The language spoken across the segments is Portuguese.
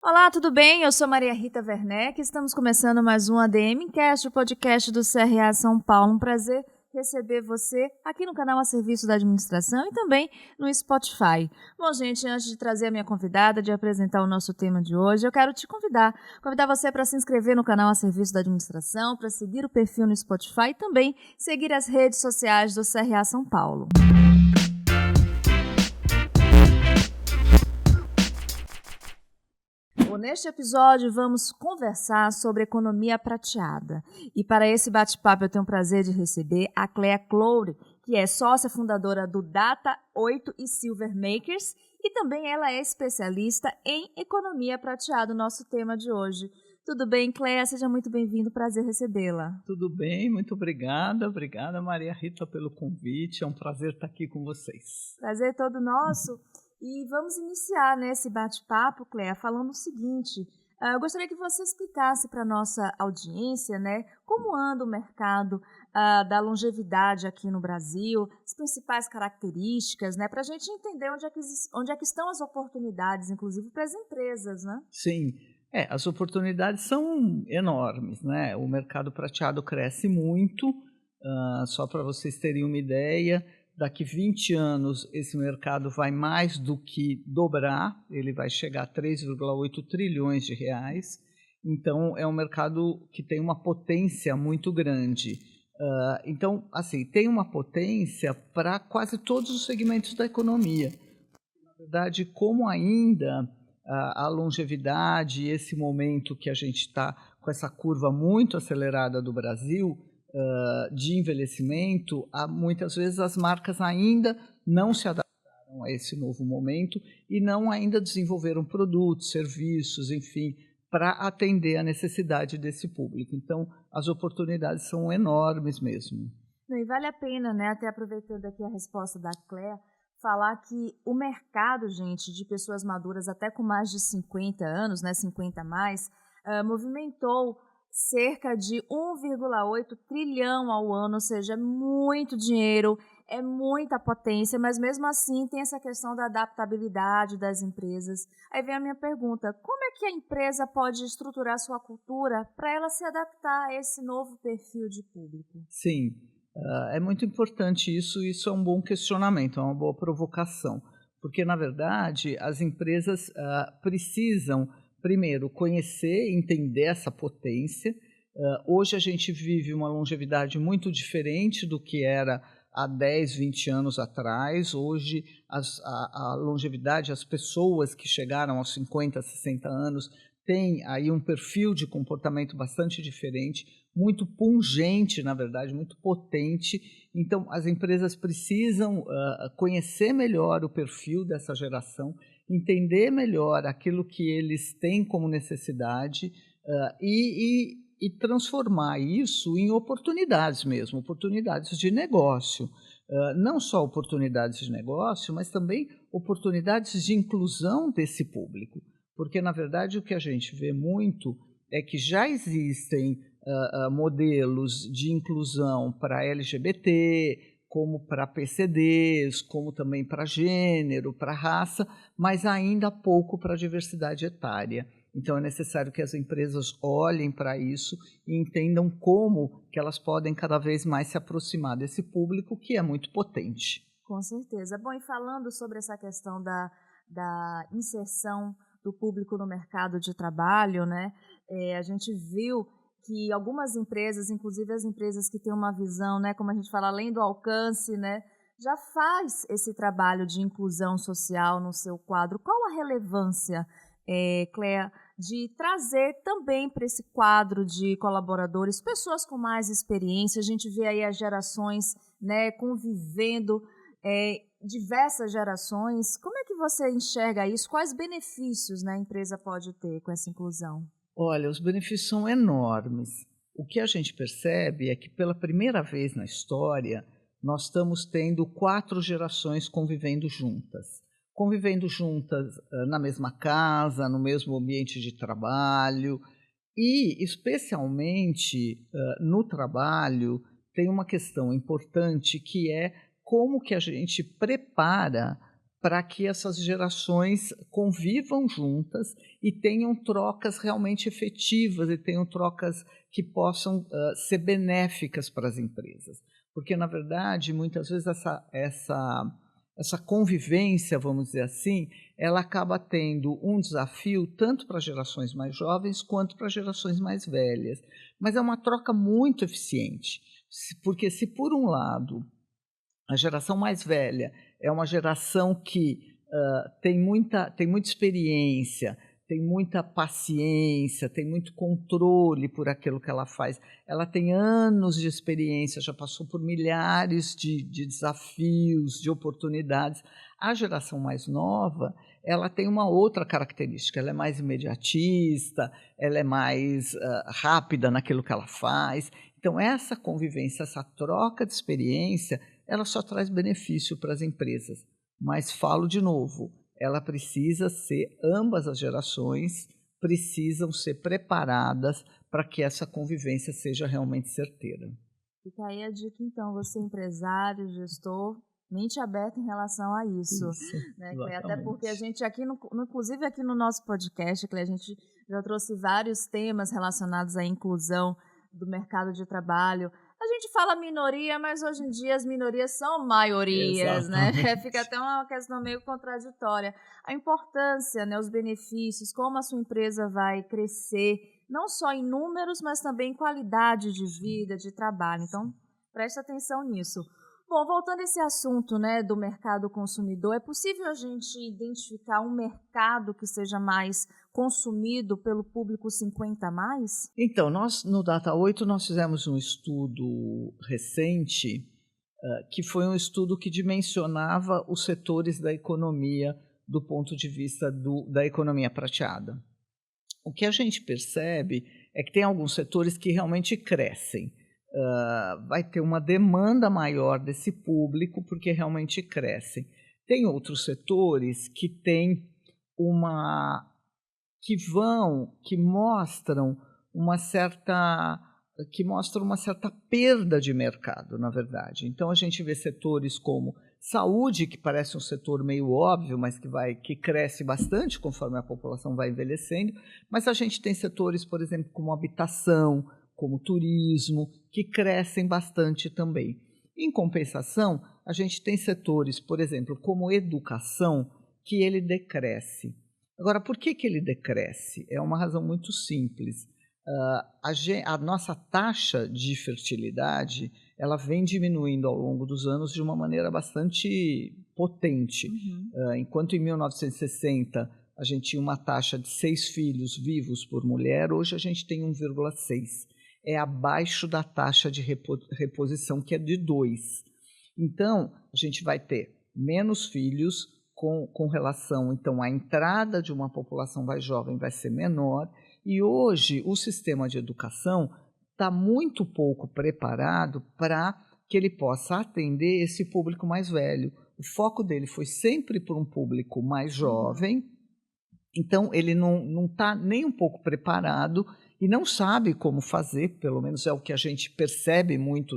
Olá, tudo bem? Eu sou Maria Rita Werneck. Estamos começando mais um ADMcast, o podcast do CRA São Paulo. Um prazer receber você aqui no canal A Serviço da Administração e também no Spotify. Bom, gente, antes de trazer a minha convidada, de apresentar o nosso tema de hoje, eu quero te convidar você para se inscrever no canal A Serviço da Administração, para seguir o perfil no Spotify e também seguir as redes sociais do CRA São Paulo. Neste episódio, vamos conversar sobre economia prateada. E para esse bate-papo, eu tenho o prazer de receber a Cléa Cloure, que é sócia fundadora do Data 8 e Silver Makers, e também ela é especialista em economia prateada, o nosso tema de hoje. Tudo bem, Cléa? Seja muito bem-vindo, prazer recebê-la. Tudo bem, muito obrigada. Obrigada, Maria Rita, pelo convite. É um prazer estar aqui com vocês. Prazer todo nosso. E vamos iniciar esse bate-papo, Cléa, falando o seguinte. Eu gostaria que você explicasse para a nossa audiência, como anda o mercado da longevidade aqui no Brasil, as principais características, para a gente entender onde é que estão as oportunidades, inclusive para as empresas, né? Sim, as oportunidades são enormes, né? O mercado prateado cresce muito, só para vocês terem uma ideia. Daqui 20 anos, esse mercado vai mais do que dobrar, ele vai chegar a 3,8 trilhões de reais. Então, é um mercado que tem uma potência muito grande. Então, assim, tem uma potência para quase todos os segmentos da economia. Na verdade, como ainda a longevidade, esse momento que a gente está com essa curva muito acelerada do Brasil, de envelhecimento, muitas vezes as marcas ainda não se adaptaram a esse novo momento e não ainda desenvolveram produtos, serviços, enfim, para atender a necessidade desse público. Então, as oportunidades são enormes mesmo. E vale a pena, até aproveitando aqui a resposta da Cléa, falar que o mercado, gente, de pessoas maduras até com mais de 50 anos, 50 a mais, movimentou cerca de 1,8 trilhão ao ano, ou seja, é muito dinheiro, é muita potência, mas mesmo assim tem essa questão da adaptabilidade das empresas. Aí vem a minha pergunta, como é que a empresa pode estruturar sua cultura para ela se adaptar a esse novo perfil de público? Sim, é muito importante isso é um bom questionamento, é uma boa provocação, porque, na verdade, as empresas precisam primeiro, conhecer e entender essa potência. Hoje a gente vive uma longevidade muito diferente do que era há 10, 20 anos atrás. Hoje a longevidade, as pessoas que chegaram aos 50, 60 anos, têm aí um perfil de comportamento bastante diferente, muito pungente, na verdade, muito potente. Então, as empresas precisam conhecer melhor o perfil dessa geração, entender melhor aquilo que eles têm como necessidade e transformar isso em oportunidades mesmo, oportunidades de negócio. Não só oportunidades de negócio, mas também oportunidades de inclusão desse público. Porque, na verdade, o que a gente vê muito é que já existem modelos de inclusão para LGBT, como para PCDs, como também para gênero, para raça, mas ainda pouco para diversidade etária. Então, é necessário que as empresas olhem para isso e entendam como que elas podem cada vez mais se aproximar desse público que é muito potente. Com certeza. Bom, e falando sobre essa questão da inserção do público no mercado de trabalho, a gente viu que algumas empresas, inclusive as empresas que têm uma visão, como a gente fala, além do alcance, já faz esse trabalho de inclusão social no seu quadro. Qual a relevância, Cléa, de trazer também para esse quadro de colaboradores pessoas com mais experiência? A gente vê aí as gerações convivendo, diversas gerações. Como é que você enxerga isso? Quais benefícios a empresa pode ter com essa inclusão? Olha, os benefícios são enormes. O que a gente percebe é que, pela primeira vez na história, nós estamos tendo 4 gerações convivendo juntas. Convivendo juntas na mesma casa, no mesmo ambiente de trabalho e, especialmente, no trabalho, tem uma questão importante que é como que a gente prepara para que essas gerações convivam juntas e tenham trocas realmente efetivas e tenham trocas que possam ser benéficas para as empresas. Porque, na verdade, muitas vezes essa convivência, vamos dizer assim, ela acaba tendo um desafio tanto para gerações mais jovens quanto para gerações mais velhas. Mas é uma troca muito eficiente, porque se por um lado a geração mais velha é uma geração que tem muita experiência, tem muita paciência, tem muito controle por aquilo que ela faz. Ela tem anos de experiência, já passou por milhares de desafios, de oportunidades. A geração mais nova, ela tem uma outra característica, ela é mais imediatista, ela é mais rápida naquilo que ela faz. Então, essa convivência, essa troca de experiência, ela só traz benefício para as empresas. Mas falo de novo, ela precisa ser, ambas as gerações precisam ser preparadas para que essa convivência seja realmente certeira. Fica aí a dica, então, você empresário, gestor, mente aberta em relação a isso. Né? Até porque a gente aqui, inclusive aqui no nosso podcast, a gente já trouxe vários temas relacionados à inclusão do mercado de trabalho. A gente fala minoria, mas hoje em dia as minorias são maiorias, Exatamente. né? Fica até uma questão meio contraditória. A importância, né, os benefícios, como a sua empresa vai crescer, não só em números, mas também em qualidade de vida, de trabalho. Então, preste atenção nisso. Bom, voltando a esse assunto, né, do mercado consumidor, é possível a gente identificar um mercado que seja mais consumido pelo público 50 a mais? Então, nós no Data 8 nós fizemos um estudo recente, que foi um estudo que dimensionava os setores da economia do ponto de vista da economia prateada. O que a gente percebe é que tem alguns setores que realmente crescem. Vai ter uma demanda maior desse público porque realmente crescem. Tem outros setores que têm que mostram uma certa perda de mercado, na verdade. Então a gente vê setores como saúde, que parece um setor meio óbvio, mas que cresce bastante conforme a população vai envelhecendo, mas a gente tem setores, por exemplo, como habitação, como turismo, que crescem bastante também. Em compensação, a gente tem setores, por exemplo, como educação, que ele decresce. Agora, por que ele decresce? É uma razão muito simples. A nossa taxa de fertilidade ela vem diminuindo ao longo dos anos de uma maneira bastante potente. Enquanto em 1960 a gente tinha uma taxa de 6 filhos vivos por mulher, hoje a gente tem 1,6. É abaixo da taxa de reposição, que é de 2. Então, a gente vai ter menos filhos com relação, então, à entrada de uma população mais jovem vai ser menor, e hoje o sistema de educação está muito pouco preparado para que ele possa atender esse público mais velho. O foco dele foi sempre por um público mais jovem, então ele não está nem um pouco preparado e não sabe como fazer, pelo menos é o que a gente percebe muito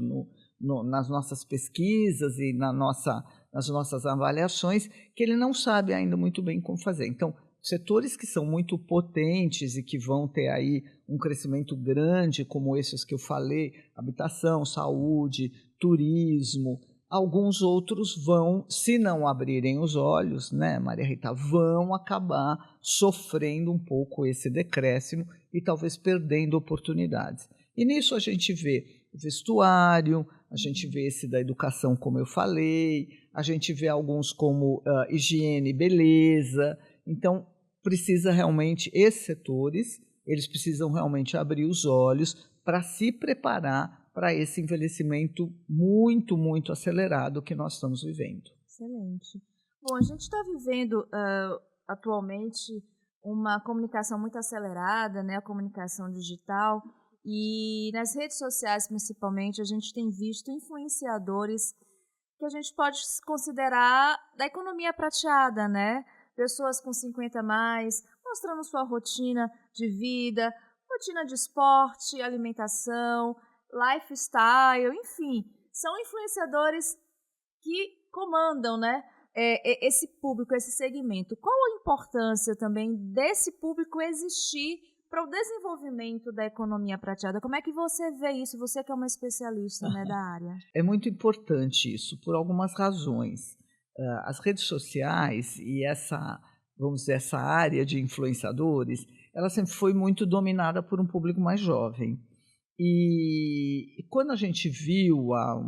nas nossas pesquisas e nas nossas avaliações, que ele não sabe ainda muito bem como fazer. Então, setores que são muito potentes e que vão ter aí um crescimento grande, como esses que eu falei, habitação, saúde, turismo, alguns outros vão, se não abrirem os olhos, né, Maria Rita, vão acabar sofrendo um pouco esse decréscimo e talvez perdendo oportunidades. E nisso a gente vê vestuário, a gente vê esse da educação, como eu falei, a gente vê alguns como higiene e beleza. Então, precisa realmente, esses setores, eles precisam realmente abrir os olhos para se preparar para esse envelhecimento muito, muito acelerado que nós estamos vivendo. Excelente. Bom, a gente está vivendo atualmente uma comunicação muito acelerada, né, a comunicação digital, e nas redes sociais, principalmente, a gente tem visto influenciadores que a gente pode considerar da economia prateada, né? Pessoas com 50 a mais, mostrando sua rotina de vida, rotina de esporte, alimentação, lifestyle, enfim, são influenciadores que comandam, né, esse público, esse segmento, qual a importância também desse público existir para o desenvolvimento da economia prateada? Como é que você vê isso? Você que é uma especialista, né, da área. É muito importante isso, por algumas razões. As redes sociais e vamos dizer, essa área de influenciadores, ela sempre foi muito dominada por um público mais jovem. E quando a gente viu há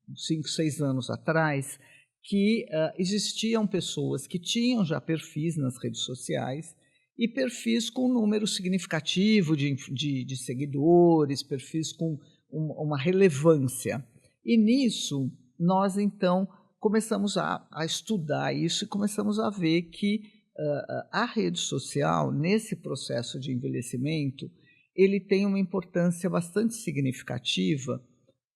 uns 5, 6 anos atrás que existiam pessoas que tinham já perfis nas redes sociais e perfis com um número significativo de seguidores, perfis com uma relevância. E nisso, nós então começamos a estudar isso e começamos a ver que a rede social, nesse processo de envelhecimento, ele tem uma importância bastante significativa,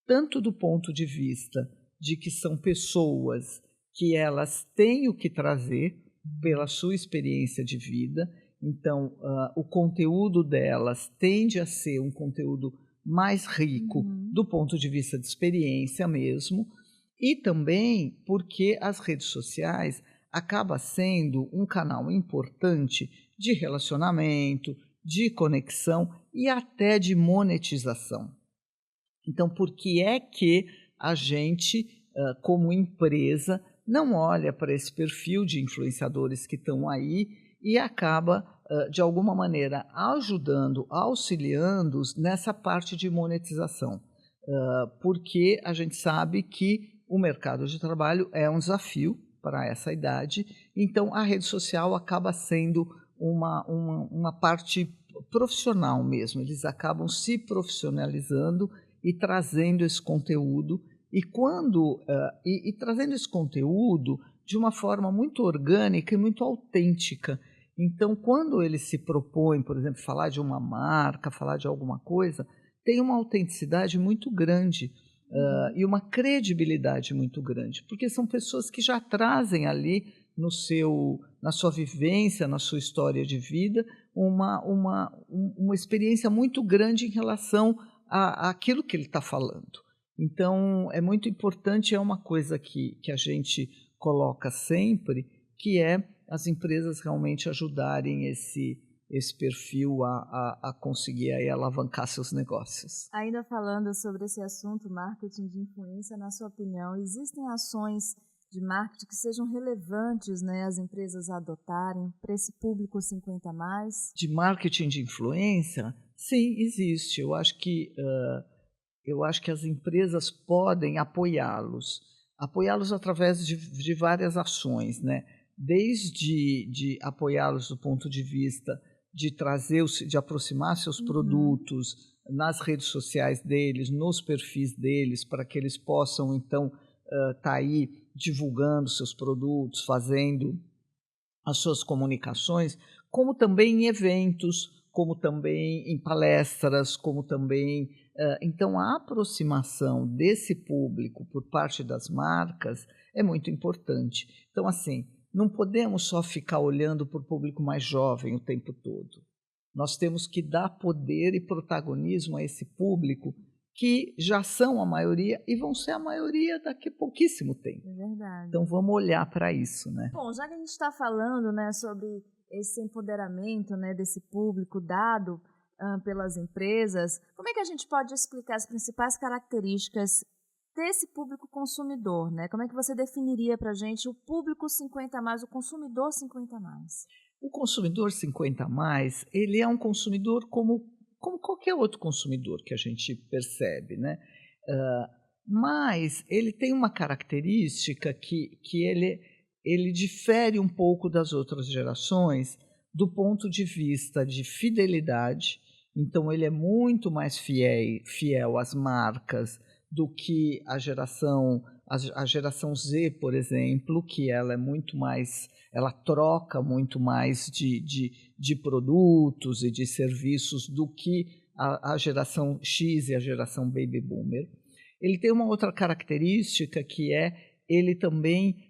tanto do ponto de vista de que são pessoas que elas têm o que trazer pela sua experiência de vida, então o conteúdo delas tende a ser um conteúdo mais rico do ponto de vista de experiência mesmo, e também porque as redes sociais acaba sendo um canal importante de relacionamento, de conexão e até de monetização. Então, por que é que a gente, como empresa, não olha para esse perfil de influenciadores que estão aí e acaba, de alguma maneira, ajudando, auxiliando-os nessa parte de monetização? Porque a gente sabe que o mercado de trabalho é um desafio para essa idade, então a rede social acaba sendo uma parte profissional mesmo, eles acabam se profissionalizando e trazendo esse conteúdo, e trazendo esse conteúdo de uma forma muito orgânica e muito autêntica. Então, quando eles se propõem, por exemplo, falar de uma marca, falar de alguma coisa, tem uma autenticidade muito grande e uma credibilidade muito grande, porque são pessoas que já trazem ali na sua vivência, na sua história de vida, uma experiência muito grande em relação àquilo que ele está falando. Então, é muito importante, é uma coisa que a gente coloca sempre, que é as empresas realmente ajudarem esse perfil a conseguir aí alavancar seus negócios. Ainda falando sobre esse assunto, marketing de influência, na sua opinião, existem ações de marketing que sejam relevantes, né, as empresas adotarem para esse público 50 a mais? De marketing de influência? Sim, existe. Eu acho que as empresas podem apoiá-los através de várias ações, né? Desde de apoiá-los do ponto de vista de aproximar seus produtos nas redes sociais deles, nos perfis deles, para que eles possam, então, estar aí divulgando seus produtos, fazendo as suas comunicações, como também em eventos, como também em palestras, como também... Então, a aproximação desse público por parte das marcas é muito importante. Então, assim, não podemos só ficar olhando para o público mais jovem o tempo todo. Nós temos que dar poder e protagonismo a esse público que já são a maioria e vão ser a maioria daqui a pouquíssimo tempo. É verdade. Então, vamos olhar para isso, né? Bom, já que a gente está falando, né, sobre esse empoderamento, né, desse público dado pelas empresas, como é que a gente pode explicar as principais características desse público consumidor, né? Como é que você definiria para a gente o público 50 a mais, o consumidor 50 a mais? O consumidor 50 a mais, ele é um consumidor como qualquer outro consumidor que a gente percebe, né? Mas ele tem uma característica que ele difere um pouco das outras gerações do ponto de vista de fidelidade. Então, ele é muito mais fiel às marcas do que a geração Z, por exemplo, que ela é muito mais, ela troca muito mais de produtos e de serviços do que a geração X e a geração Baby Boomer. Ele tem uma outra característica que ele também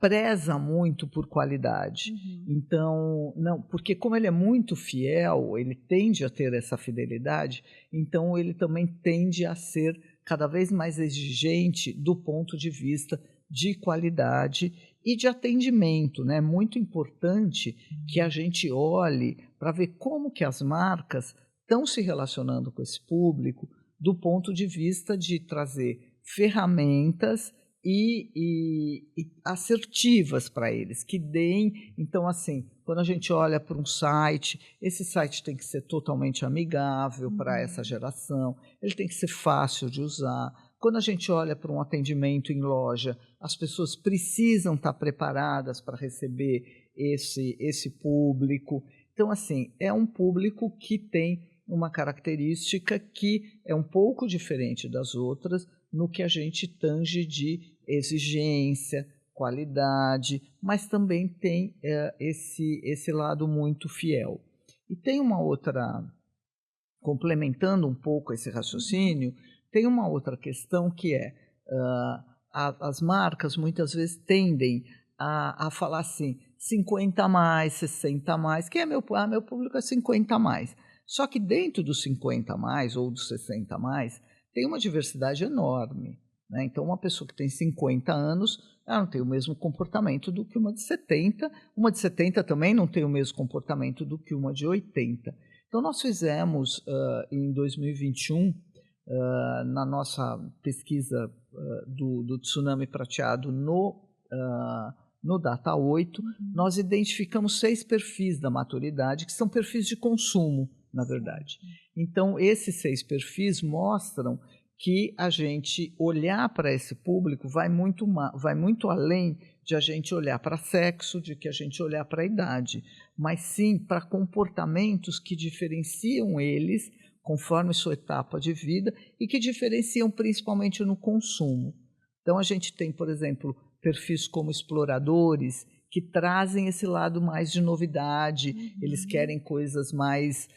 preza muito por qualidade. Então, porque como ele é muito fiel, ele tende a ter essa fidelidade, então ele também tende a ser cada vez mais exigente do ponto de vista de qualidade e de atendimento, né? É muito importante que a gente olhe para ver como que as marcas estão se relacionando com esse público do ponto de vista de trazer ferramentas e assertivas para eles, que deem. Então, assim, quando a gente olha para um site, esse site tem que ser totalmente amigável para essa geração, ele tem que ser fácil de usar. Quando a gente olha para um atendimento em loja, as pessoas precisam estar preparadas para receber esse público. Então, assim, é um público que tem uma característica que é um pouco diferente das outras no que a gente tange de exigência, qualidade, mas também tem esse lado muito fiel. E tem uma outra, complementando um pouco esse raciocínio, tem uma outra questão que é, as marcas muitas vezes tendem a falar assim, 50 a mais, 60 a mais, que é meu público é 50 a mais. Só que dentro dos 50 a mais ou dos 60 a mais, tem uma diversidade enorme, né? Então, uma pessoa que tem 50 anos, ela não tem o mesmo comportamento do que uma de 70. Uma de 70 também não tem o mesmo comportamento do que uma de 80. Então, nós fizemos, em 2021, na nossa pesquisa do tsunami prateado no Data 8, nós identificamos 6 perfis da maturidade, que são perfis de consumo, na verdade. Então, esses 6 perfis mostram que a gente olhar para esse público vai muito além de a gente olhar para sexo, de que a gente olhar para a idade, mas sim para comportamentos que diferenciam eles conforme sua etapa de vida e que diferenciam principalmente no consumo. Então, a gente tem, por exemplo, perfis como exploradores, que trazem esse lado mais de novidade, eles querem coisas mais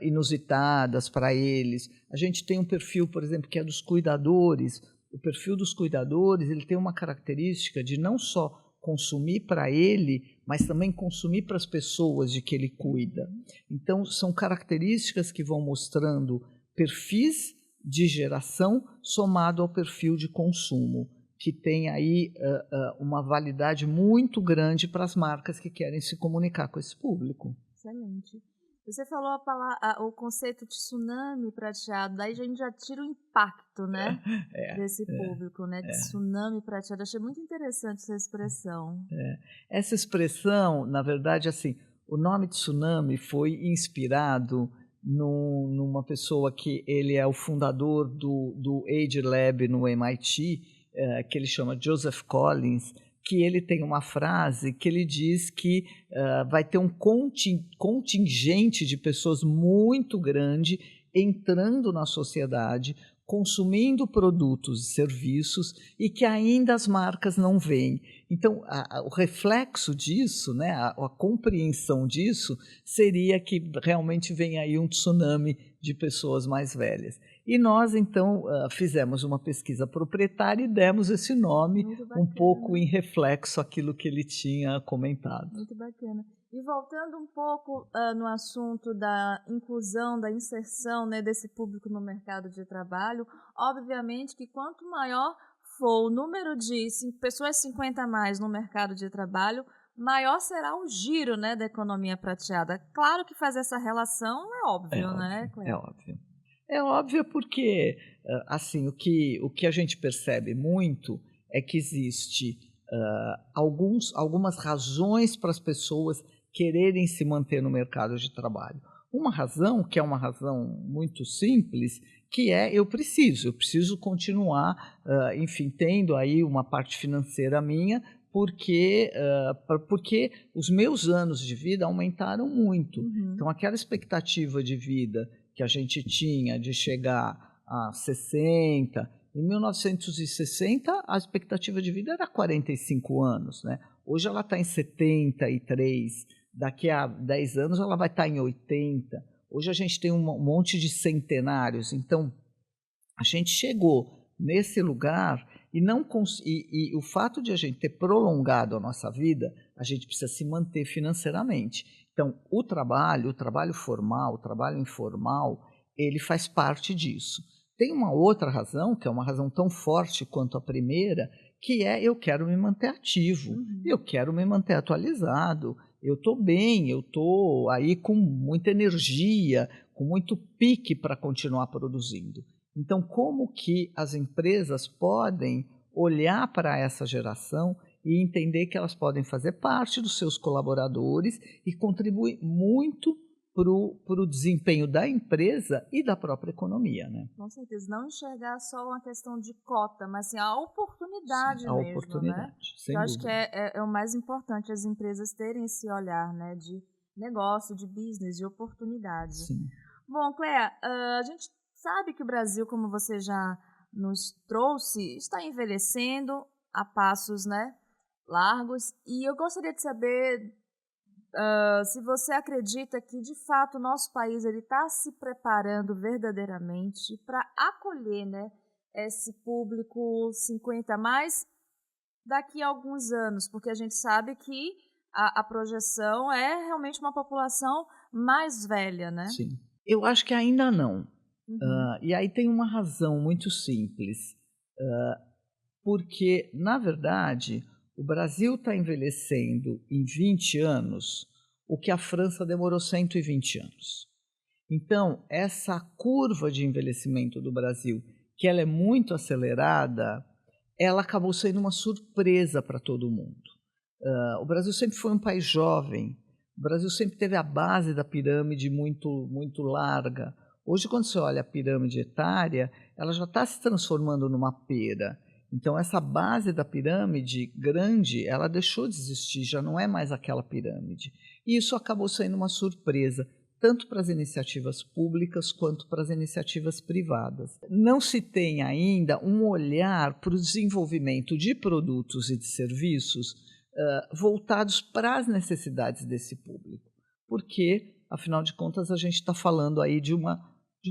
inusitadas para eles. A gente tem um perfil, por exemplo, que é dos cuidadores. O perfil dos cuidadores, ele tem uma característica de não só consumir para ele, mas também consumir para as pessoas de que ele cuida. Então, são características que vão mostrando perfis de geração somado ao perfil de consumo, que tem aí uma validade muito grande para as marcas que querem se comunicar com esse público. Excelente. Você falou o conceito de tsunami prateado, daí a gente já tira o impacto, né, desse público, né, de tsunami prateado. Achei muito interessante essa expressão. Essa expressão, na verdade, assim, o nome tsunami foi inspirado numa pessoa que ele é o fundador do Age Lab no MIT, que ele chama Joseph Collins, que ele tem uma frase que ele diz que vai ter um contingente de pessoas muito grande entrando na sociedade, consumindo produtos e serviços e que ainda as marcas não veem. Então, o reflexo disso, né, a compreensão disso, seria que realmente vem aí um tsunami de pessoas mais velhas. E nós, então, fizemos uma pesquisa proprietária e demos esse nome um pouco em reflexo àquilo que ele tinha comentado. Muito bacana. E voltando um pouco no assunto da inclusão, da inserção, né, desse público no mercado de trabalho, obviamente que quanto maior for o número de pessoas 50 a mais no mercado de trabalho, maior será o giro, né, da economia prateada. Claro que fazer essa relação é óbvio, né, Cléo? É óbvio. É óbvio porque, assim, o que a gente percebe muito é que existe algumas razões para as pessoas quererem se manter no mercado de trabalho. Uma razão, que é uma razão muito simples, que é eu preciso continuar, enfim, tendo aí uma parte financeira minha, porque os meus anos de vida aumentaram muito. Então, aquela expectativa de vida que a gente tinha de chegar a 60, em 1960 a expectativa de vida era 45 anos, né? Hoje ela está em 73, daqui a 10 anos ela vai estar em 80. Hoje a gente tem um monte de centenários, então a gente chegou nesse lugar e o fato de a gente ter prolongado a nossa vida, a gente precisa se manter financeiramente. Então, o trabalho formal, o trabalho informal, ele faz parte disso. Tem uma outra razão, que é uma razão tão forte quanto a primeira, que é eu quero me manter ativo, eu quero me manter atualizado, eu estou bem, eu estou aí com muita energia, com muito pique para continuar produzindo. Então, como que as empresas podem olhar para essa geração e entender que elas podem fazer parte dos seus colaboradores e contribuir muito para o desempenho da empresa e da própria economia, né? Com certeza, não enxergar só uma questão de cota, mas sim a oportunidade Sim, a mesmo, né? oportunidade, sem Eu acho que dúvida. é o mais importante, as empresas terem esse olhar, né, de negócio, de business, de oportunidade. Sim. Bom, Cléa, a gente sabe que o Brasil, como você já nos trouxe, está envelhecendo a passos, né, largos, e eu gostaria de saber se você acredita que, de fato, o nosso país está se preparando verdadeiramente para acolher, né, esse público 50 a mais daqui a alguns anos, porque a gente sabe que a projeção é realmente uma população mais velha, né? Sim. Eu acho que ainda não. Uhum. E aí tem uma razão muito simples. Porque, na verdade, o Brasil está envelhecendo em 20 anos o que a França demorou 120 anos. Então, essa curva de envelhecimento do Brasil, que ela é muito acelerada, ela acabou sendo uma surpresa para todo mundo. O Brasil sempre foi um país jovem, o Brasil sempre teve a base da pirâmide muito larga. Hoje, quando você olha a pirâmide etária, ela já está se transformando numa pera. Então, essa base da pirâmide grande, ela deixou de existir, já não é mais aquela pirâmide. E isso acabou sendo uma surpresa, tanto para as iniciativas públicas quanto para as iniciativas privadas. Não se tem ainda um olhar para o desenvolvimento de produtos e de serviços voltados para as necessidades desse público, porque, afinal de contas, a gente está falando aí de uma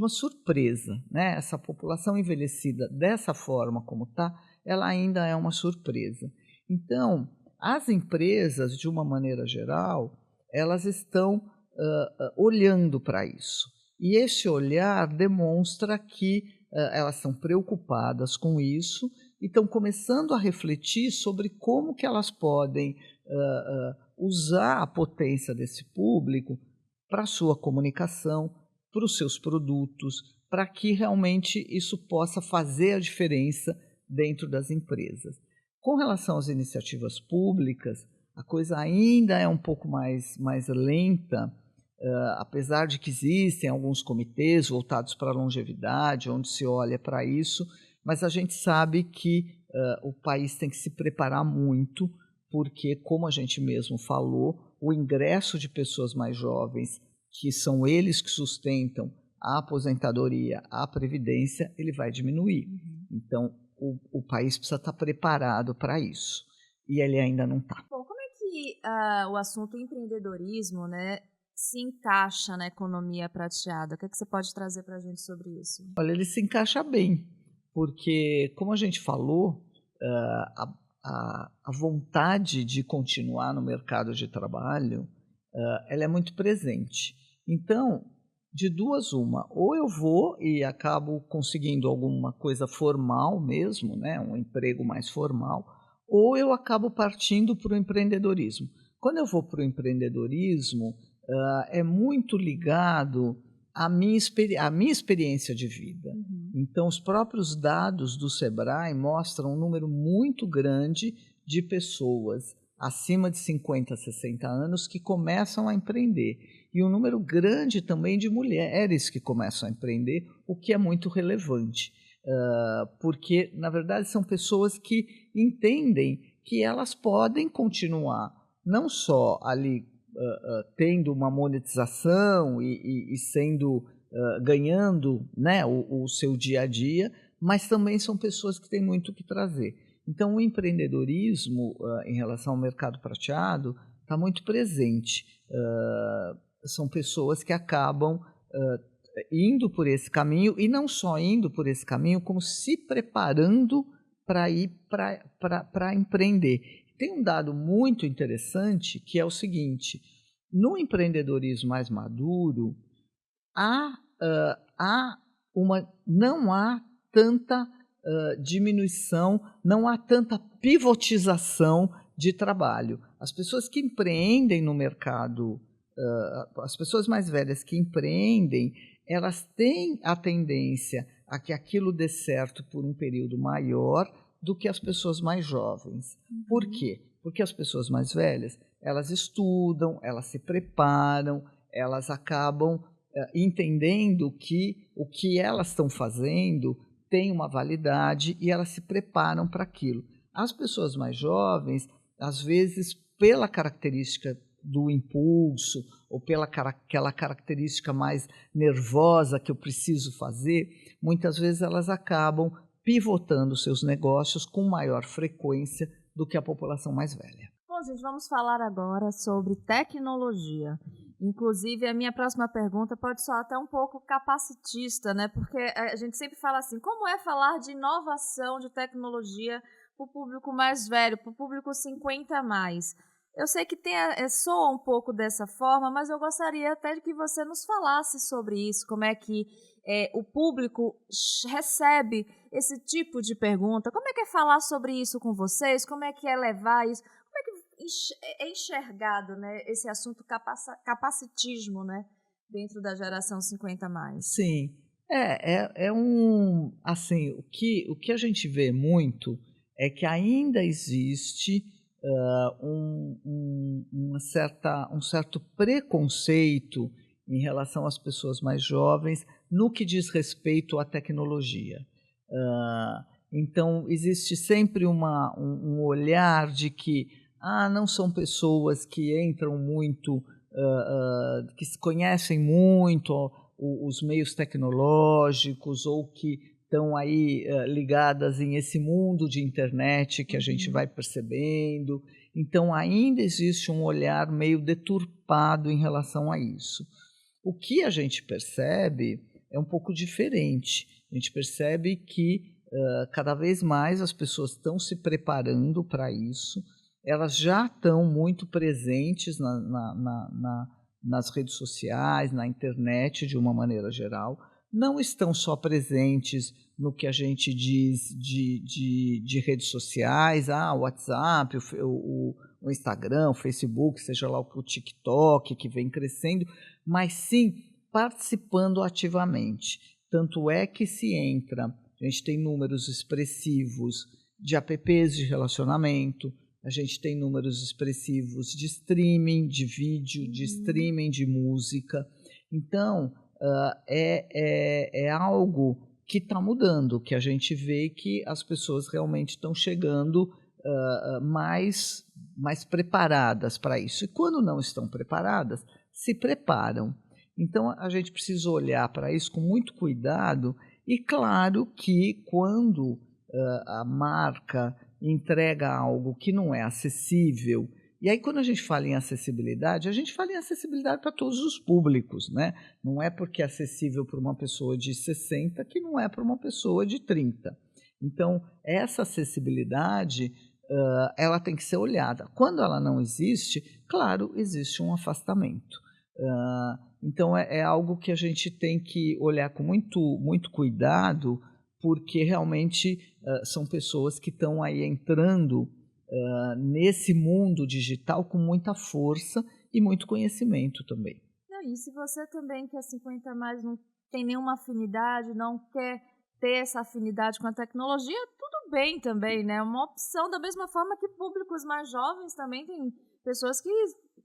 surpresa, né? Essa população envelhecida dessa forma como está, ela ainda é uma surpresa. Então, as empresas, de uma maneira geral, elas estão olhando para isso. E esse olhar demonstra que elas estão preocupadas com isso e estão começando a refletir sobre como que elas podem usar a potência desse público para a sua comunicação, para os seus produtos, para que realmente isso possa fazer a diferença dentro das empresas. Com relação às iniciativas públicas, a coisa ainda é um pouco mais lenta, apesar de que existem alguns comitês voltados para a longevidade, onde se olha para isso, mas a gente sabe que o país tem que se preparar muito, porque, como a gente mesmo falou, o ingresso de pessoas mais jovens, que são eles que sustentam a aposentadoria, a previdência, ele vai diminuir. Então, o país precisa estar preparado para isso. E ele ainda não está. Bom, como é que o assunto empreendedorismo, né, se encaixa na economia prateada? O que é que você pode trazer para a gente sobre isso? Olha, ele se encaixa bem, porque, como a gente falou, a vontade de continuar no mercado de trabalho, ela é muito presente. Então, de duas uma, ou eu vou e acabo conseguindo alguma coisa formal mesmo, né, um emprego mais formal, ou eu acabo partindo para o empreendedorismo. Quando eu vou para o empreendedorismo, é muito ligado à minha experiência de vida. Então, os próprios dados do Sebrae mostram um número muito grande de pessoas acima de 50, 60 anos que começam a empreender. E um número grande também de mulheres que começam a empreender, o que é muito relevante. Porque, na verdade, são pessoas que entendem que elas podem continuar não só ali tendo uma monetização e sendo ganhando, né, o seu dia a dia, mas também são pessoas que têm muito o que trazer. Então, o empreendedorismo em relação ao mercado prateado está muito presente. São pessoas que acabam indo por esse caminho, e não só indo por esse caminho, como se preparando para ir para empreender. Tem um dado muito interessante, que é o seguinte: no empreendedorismo mais maduro, não há tanta diminuição, não há tanta pivotização de trabalho. As pessoas que empreendem no mercado, as pessoas mais velhas que empreendem, elas têm a tendência a que aquilo dê certo por um período maior do que as pessoas mais jovens. Por quê? Porque as pessoas mais velhas, elas estudam, elas se preparam, elas acabam entendendo que o que elas estão fazendo tem uma validade e elas se preparam para aquilo. As pessoas mais jovens, às vezes, pela característica do impulso ou pela aquela característica mais nervosa que eu preciso fazer, muitas vezes elas acabam pivotando seus negócios com maior frequência do que a população mais velha. Bom, gente, vamos falar agora sobre tecnologia. Inclusive, a minha próxima pergunta pode soar até um pouco capacitista, né? Porque a gente sempre fala assim, como é falar de inovação, de tecnologia para o público mais velho, para o público 50 a mais? Eu sei que soa um pouco dessa forma, mas eu gostaria até de que você nos falasse sobre isso, como é que o público recebe esse tipo de pergunta, como é que é falar sobre isso com vocês, como é que é levar isso, como é que é enxergado, né, esse assunto capacitismo, né, dentro da geração 50 a mais? Sim, assim, o que a gente vê muito é que ainda existe um certo preconceito em relação às pessoas mais jovens no que diz respeito à tecnologia. Então, existe sempre um olhar de que não são pessoas que entram muito, que se conhecem muito os meios tecnológicos ou que estão aí ligadas em esse mundo de internet que a gente vai percebendo. Então, ainda existe um olhar meio deturpado em relação a isso. O que a gente percebe é um pouco diferente. A gente percebe que cada vez mais as pessoas estão se preparando para isso, elas já estão muito presentes nas redes sociais, na internet de uma maneira geral, não estão só presentes no que a gente diz de redes sociais, o WhatsApp, o Instagram, o Facebook, seja lá o TikTok, que vem crescendo, mas sim participando ativamente. Tanto é que a gente tem números expressivos de apps de relacionamento, a gente tem números expressivos de streaming de vídeo, de streaming de música. Então, é algo que está mudando, que a gente vê que as pessoas realmente estão chegando mais preparadas para isso. E quando não estão preparadas, se preparam. Então, a gente precisa olhar para isso com muito cuidado e, claro, que quando a marca entrega algo que não é acessível. E aí, quando a gente fala em acessibilidade, a gente fala em acessibilidade para todos os públicos, né? Não é porque é acessível para uma pessoa de 60 que não é para uma pessoa de 30. Então, essa acessibilidade, ela tem que ser olhada. Quando ela não existe, claro, existe um afastamento. Então, é algo que a gente tem que olhar com muito cuidado, porque realmente são pessoas que estão aí entrando nesse mundo digital com muita força e muito conhecimento também. E se você também que é 50 a mais não tem nenhuma afinidade, não quer ter essa afinidade com a tecnologia, tudo bem também, né? Uma opção, da mesma forma que públicos mais jovens também tem pessoas que,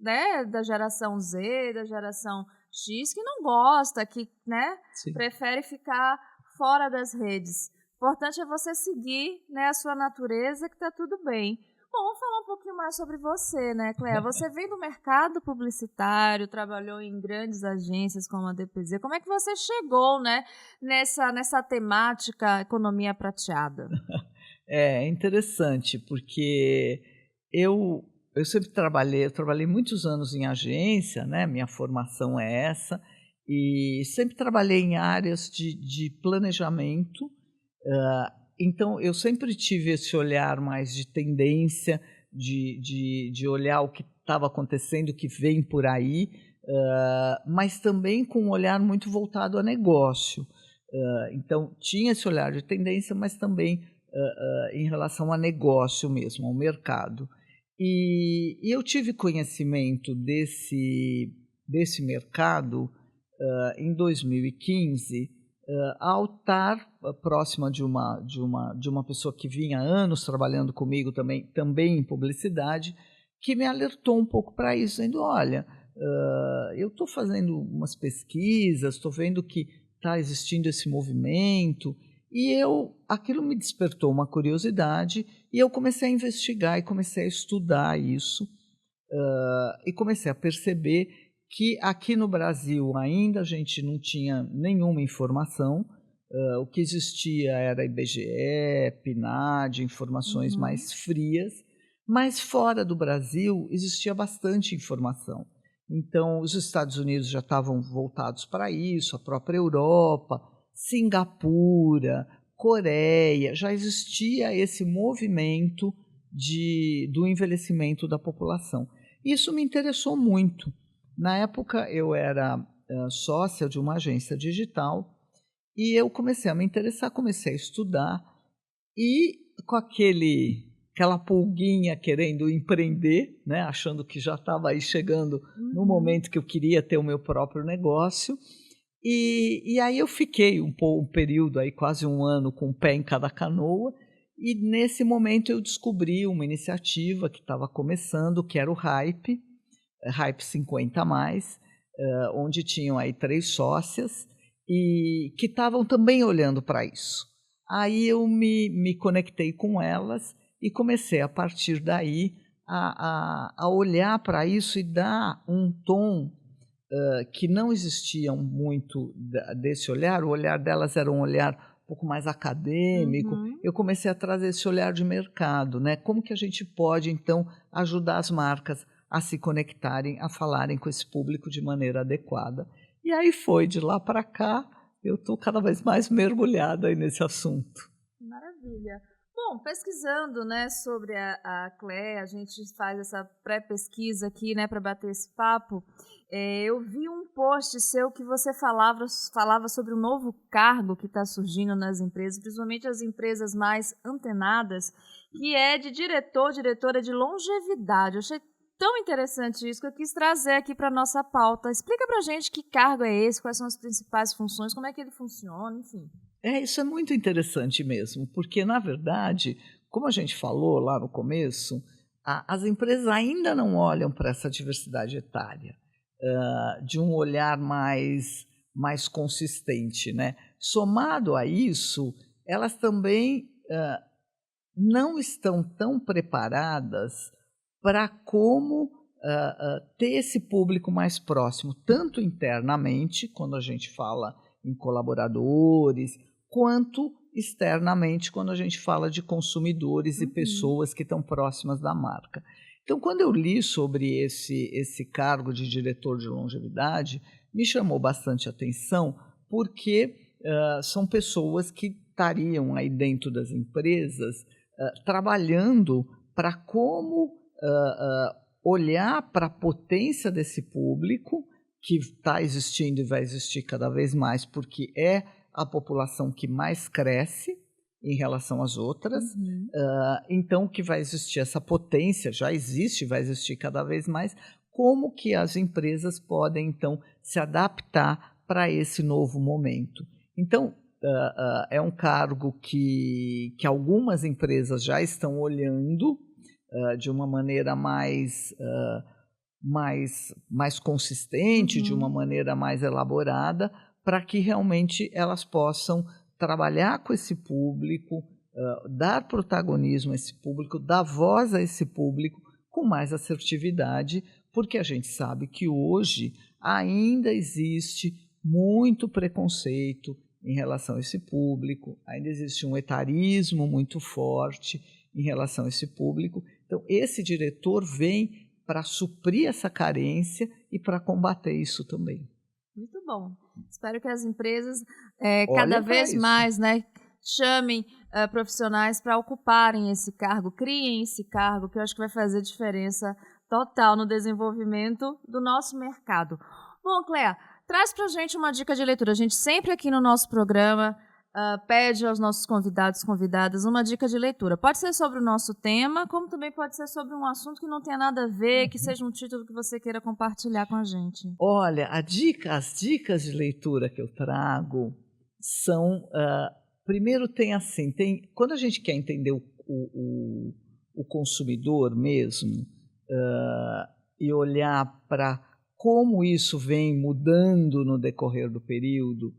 né, da geração Z, da geração X, que não gosta, que, né, prefere ficar fora das redes. O importante é você seguir, né, a sua natureza, que está tudo bem. Bom, vamos falar um pouquinho mais sobre você, né, Cléa? Você vem do mercado publicitário, trabalhou em grandes agências como a DPZ. Como é que você chegou, né, nessa temática economia prateada? É interessante, porque eu sempre trabalhei muitos anos em agência, né? Minha formação é essa, e sempre trabalhei em áreas de planejamento. Então, eu sempre tive esse olhar mais de tendência, de olhar o que estava acontecendo, o que vem por aí, mas também com um olhar muito voltado a negócio. Então, tinha esse olhar de tendência, mas também em relação a negócio mesmo, ao mercado. E eu tive conhecimento desse mercado em 2015, ao estar próxima de uma pessoa que vinha há anos trabalhando comigo também em publicidade, que me alertou um pouco para isso, dizendo, olha, eu estou fazendo umas pesquisas, estou vendo que está existindo esse movimento, e aquilo me despertou uma curiosidade, e eu comecei a investigar e comecei a estudar isso, e comecei a perceber que aqui no Brasil ainda a gente não tinha nenhuma informação, o que existia era IBGE, PNAD, informações mais frias, mas fora do Brasil existia bastante informação. Então, os Estados Unidos já estavam voltados para isso, a própria Europa, Singapura, Coreia, já existia esse movimento do envelhecimento da população. Isso me interessou muito. Na época, eu era sócia de uma agência digital e eu comecei a me interessar, comecei a estudar e com aquela pulguinha querendo empreender, né, achando que já estava aí chegando no momento que eu queria ter o meu próprio negócio. E aí eu fiquei um período, aí, quase um ano, com o pé em cada canoa, e nesse momento eu descobri uma iniciativa que estava começando, que era o Hype 50+, onde tinham aí 3 sócias e que estavam também olhando para isso. Aí eu me conectei com elas e comecei, a partir daí, a olhar para isso e dar um tom que não existia muito desse olhar. O olhar delas era um olhar um pouco mais acadêmico. Eu comecei a trazer esse olhar de mercado, né? Como que a gente pode, então, ajudar as marcas a se conectarem, a falarem com esse público de maneira adequada. E aí foi, de lá para cá, eu estou cada vez mais mergulhada aí nesse assunto. Maravilha. Bom, pesquisando, né, sobre a CLE, a gente faz essa pré-pesquisa aqui, né, para bater esse papo. Eu vi um post seu que você falava sobre um novo cargo que está surgindo nas empresas, principalmente as empresas mais antenadas, que é de diretora de longevidade. Eu achei tão interessante isso que eu quis trazer aqui para a nossa pauta. Explica para a gente que cargo é esse, quais são as principais funções, como é que ele funciona, enfim. Isso é muito interessante mesmo, porque, na verdade, como a gente falou lá no começo, as empresas ainda não olham para essa diversidade etária de um olhar mais consistente, né? Somado a isso, elas também não estão tão preparadas para como ter esse público mais próximo, tanto internamente, quando a gente fala em colaboradores, quanto externamente, quando a gente fala de consumidores e pessoas que estão próximas da marca. Então, quando eu li sobre esse cargo de diretor de longevidade, me chamou bastante atenção, porque são pessoas que estariam aí dentro das empresas trabalhando para como olhar para a potência desse público que está existindo e vai existir cada vez mais, porque é a população que mais cresce em relação às outras. Então, que vai existir essa potência, já existe, vai existir cada vez mais. Como que as empresas podem, então, se adaptar para esse novo momento? Então, é um cargo que algumas empresas já estão olhando de uma maneira mais consistente, de uma maneira mais elaborada, para que realmente elas possam trabalhar com esse público, dar protagonismo a esse público, dar voz a esse público com mais assertividade, porque a gente sabe que hoje ainda existe muito preconceito em relação a esse público, ainda existe um etarismo muito forte em relação a esse público. Então, esse diretor vem para suprir essa carência e para combater isso também. Muito bom. Espero que as empresas cada vez mais, né, chamem profissionais para ocuparem esse cargo, criem esse cargo, que eu acho que vai fazer diferença total no desenvolvimento do nosso mercado. Bom, Cléa, traz pra gente uma dica de leitura. A gente sempre aqui no nosso programa pede aos nossos convidados e convidadas uma dica de leitura. Pode ser sobre o nosso tema, como também pode ser sobre um assunto que não tenha nada a ver, que seja um título que você queira compartilhar com a gente. Olha, as dicas de leitura que eu trago são... primeiro quando a gente quer entender o consumidor mesmo e olhar para como isso vem mudando no decorrer do período,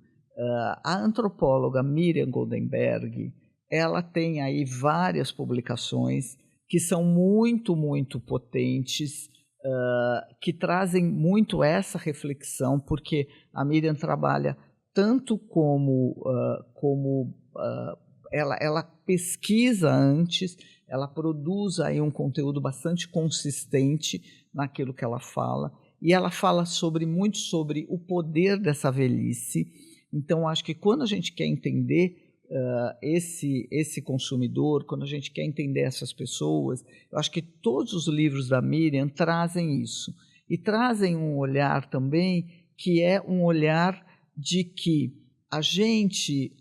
a antropóloga Miriam Goldenberg, ela tem aí várias publicações que são muito, muito potentes, que trazem muito essa reflexão, porque a Miriam trabalha tanto ela pesquisa antes, ela produz aí um conteúdo bastante consistente naquilo que ela fala, e ela fala muito sobre o poder dessa velhice. Então, acho que quando a gente quer entender esse consumidor, quando a gente quer entender essas pessoas, eu acho que todos os livros da Miriam trazem isso. E trazem um olhar também que é um olhar de que a gente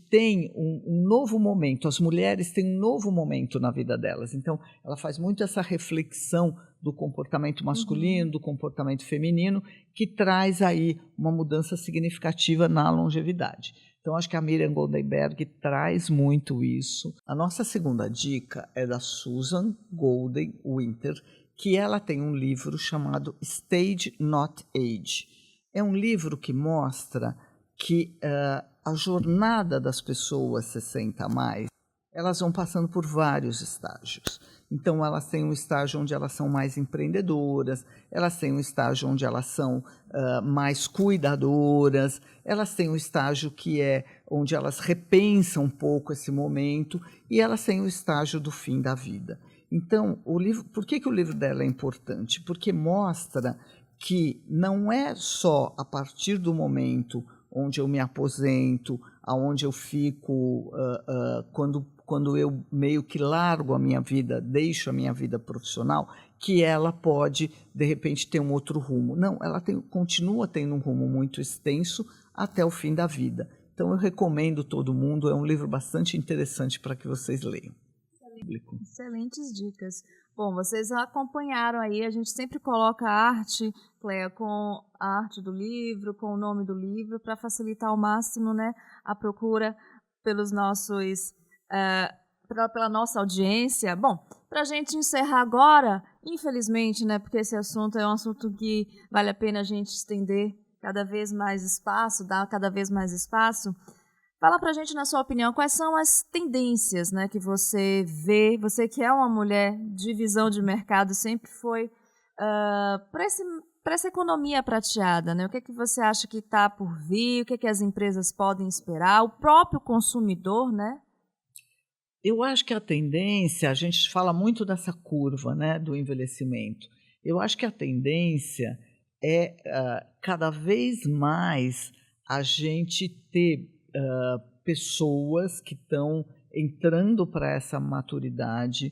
tem um novo momento, as mulheres têm um novo momento na vida delas. Então, ela faz muito essa reflexão do comportamento masculino, do comportamento feminino, que traz aí uma mudança significativa na longevidade. Então, acho que a Miriam Goldenberg traz muito isso. A nossa segunda dica é da Susan Golden Winter, que ela tem um livro chamado Stage Not Age. É um livro que mostra que a jornada das pessoas 60 a mais, elas vão passando por vários estágios. Então, elas têm um estágio onde elas são mais empreendedoras, elas têm um estágio onde elas são mais cuidadoras, elas têm um estágio que é onde elas repensam um pouco esse momento, e elas têm o estágio do fim da vida. Então, por que o livro dela é importante? Porque mostra que não é só a partir do momento onde eu me aposento, aonde eu fico, quando eu meio que largo a minha vida, deixo a minha vida profissional, que ela pode, de repente, ter um outro rumo. Não, ela continua tendo um rumo muito extenso até o fim da vida. Então, eu recomendo todo mundo, é um livro bastante interessante para que vocês leiam. Excelentes dicas. Bom, vocês acompanharam aí, a gente sempre coloca a arte, Cléa, com a arte do livro, com o nome do livro, para facilitar ao máximo, né, a procura pelos nossos, pela nossa audiência. Bom, para a gente encerrar agora, infelizmente, né, porque esse assunto é um assunto que vale a pena a gente estender cada vez mais espaço, dar cada vez mais espaço. Fala pra gente, na sua opinião, quais são as tendências, né, que você vê, você que é uma mulher de visão de mercado, sempre foi para essa economia prateada, né? O que é que você acha que está por vir, o que é que as empresas podem esperar, o próprio consumidor, né? Eu acho que a tendência, a gente fala muito dessa curva, né, do envelhecimento. Eu acho que a tendência é cada vez mais a gente ter pessoas que estão entrando para essa maturidade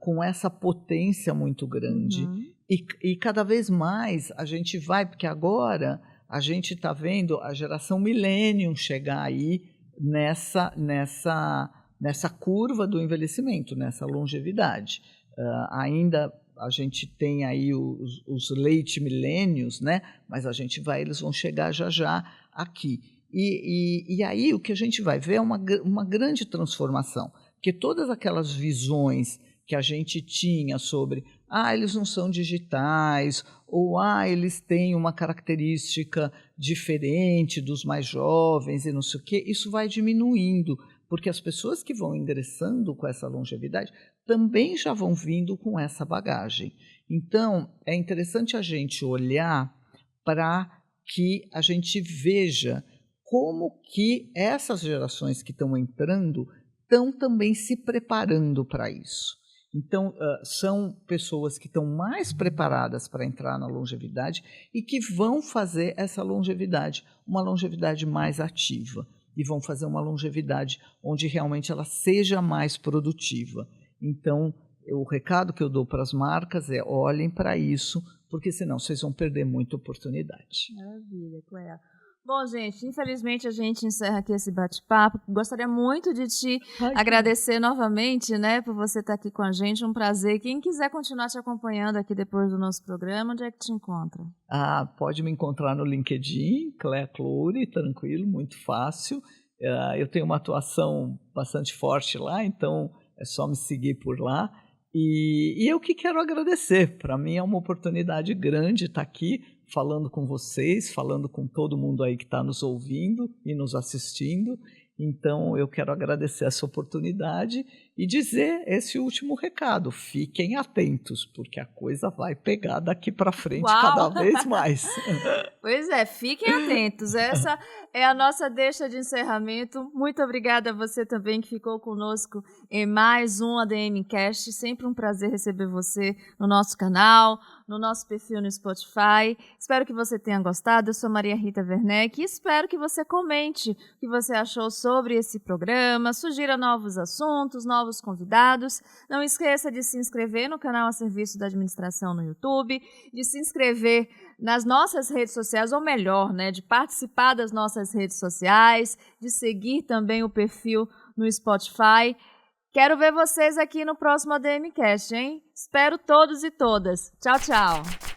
com essa potência muito grande. E cada vez mais a gente vai, porque agora a gente está vendo a geração millennium chegar aí nessa curva do envelhecimento, nessa longevidade. Ainda a gente tem aí os late millennials, né? Mas eles vão chegar já aqui. E aí o que a gente vai ver é uma grande transformação, porque todas aquelas visões que a gente tinha sobre eles não são digitais, ou eles têm uma característica diferente dos mais jovens e não sei o quê, isso vai diminuindo, porque as pessoas que vão ingressando com essa longevidade também já vão vindo com essa bagagem. Então, é interessante a gente olhar para que a gente veja como que essas gerações que estão entrando estão também se preparando para isso. Então, são pessoas que estão mais preparadas para entrar na longevidade e que vão fazer essa longevidade uma longevidade mais ativa, e vão fazer uma longevidade onde realmente ela seja mais produtiva. Então, o recado que eu dou para as marcas é: olhem para isso porque senão vocês vão perder muita oportunidade. Maravilha, Cléa. Bom, gente, infelizmente a gente encerra aqui esse bate-papo. Gostaria muito de te agradecer novamente, né, por você estar aqui com a gente. Um prazer. Quem quiser continuar te acompanhando aqui depois do nosso programa, onde é que te encontra? Pode me encontrar no LinkedIn, Cléa Clouri, tranquilo, muito fácil. Eu tenho uma atuação bastante forte lá, então é só me seguir por lá. E eu que quero agradecer. Para mim é uma oportunidade grande estar aqui falando com vocês, falando com todo mundo aí que está nos ouvindo e nos assistindo. Então, eu quero agradecer essa oportunidade e dizer esse último recado. Fiquem atentos, porque a coisa vai pegar daqui para frente cada vez mais. Pois é, fiquem atentos. Essa é a nossa deixa de encerramento. Muito obrigada a você também que ficou conosco em mais um ADM Cast. Sempre um prazer receber você no nosso canal, no nosso perfil no Spotify. Espero que você tenha gostado. Eu sou Maria Rita Werneck e espero que você comente o que você achou sobre esse programa, sugira novos assuntos, novos convidados. Não esqueça de se inscrever no canal A Serviço da Administração no YouTube, de se inscrever nas nossas redes sociais, ou melhor, né, de participar das nossas redes sociais, de seguir também o perfil no Spotify. Quero ver vocês aqui no próximo ADM Cast, hein? Espero todos e todas. Tchau, tchau!